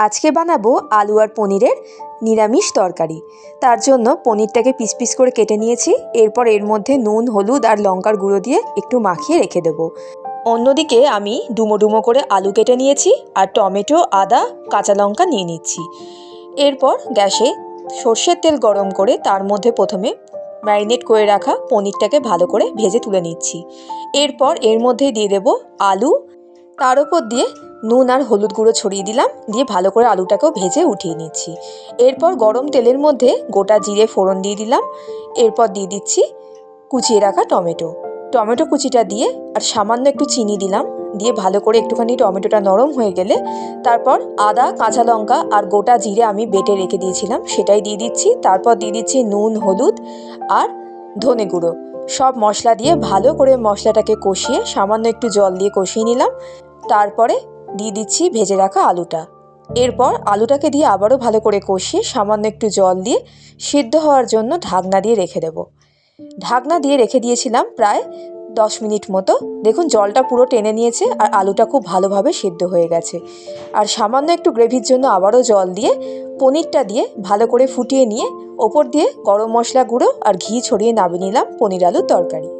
আজকে বানাবো আলু আর পনিরের নিরামিষ তরকারি। তার জন্য পনিরটাকে পিস পিস করে কেটে নিয়েছি। এরপর এর মধ্যে নুন, হলুদ আর লঙ্কার গুঁড়ো দিয়ে একটু মাখিয়ে রেখে দেবো। অন্যদিকে আমি ডুমো ডুমো করে আলু কেটে নিয়েছি আর টমেটো, আদা, কাঁচা লঙ্কা নিয়ে নিচ্ছি। এরপর গ্যাসে সর্ষের তেল গরম করে তার মধ্যে প্রথমে ম্যারিনেট করে রাখা পনিরটাকে ভালো করে ভেজে তুলে নিচ্ছি। এরপর এর মধ্যে দিয়ে দেবো আলু, তার উপর দিয়ে নুন আর হলুদ গুঁড়ো ছড়িয়ে দিলাম, দিয়ে ভালো করে আলুটাকেও ভেজে উঠিয়ে নিচ্ছি। এরপর গরম তেলের মধ্যে গোটা জিরে ফোড়ন দিয়ে দিলাম। এরপর দিয়ে দিচ্ছি কুচিয়ে রাখা টমেটো কুচিটা দিয়ে আর সামান্য একটু চিনি দিলাম, দিয়ে ভালো করে একটুখানি টমেটোটা নরম হয়ে গেলে তারপর আদা, কাঁচা লঙ্কা আর গোটা জিরে আমি বেটে রেখে দিয়েছিলাম সেটাই দিয়ে দিচ্ছি। তারপর দিয়ে দিচ্ছি নুন, হলুদ আর ধনে গুঁড়ো। সব মশলা দিয়ে ভালো করে মশলাটাকে কষিয়ে সামান্য একটু জল দিয়ে কষিয়ে নিলাম। তারপরে দিয়ে দিচ্ছি ভেজে রাখা আলুটা। এরপর আলুটাকে দিয়ে আবারও ভালো করে কষিয়ে সামান্য একটু জল দিয়ে সিদ্ধ হওয়ার জন্য ঢাকনা দিয়ে রেখে দেব। ঢাকনা দিয়ে রেখে দিয়েছিলাম প্রায় 10 মিনিট মতো। দেখুন জলটা পুরো টেনে নিয়েছে আর আলুটা খুব ভালোভাবে সিদ্ধ হয়ে গেছে। আর সামান্য একটু গ্রেভির জন্য আবারও জল দিয়ে পনিরটা দিয়ে ভালো করে ফুটিয়ে নিয়ে ওপর দিয়ে গরম মশলা গুঁড়ো আর ঘি ছড়িয়ে নামিয়ে নিলাম পনির আলুর তরকারি।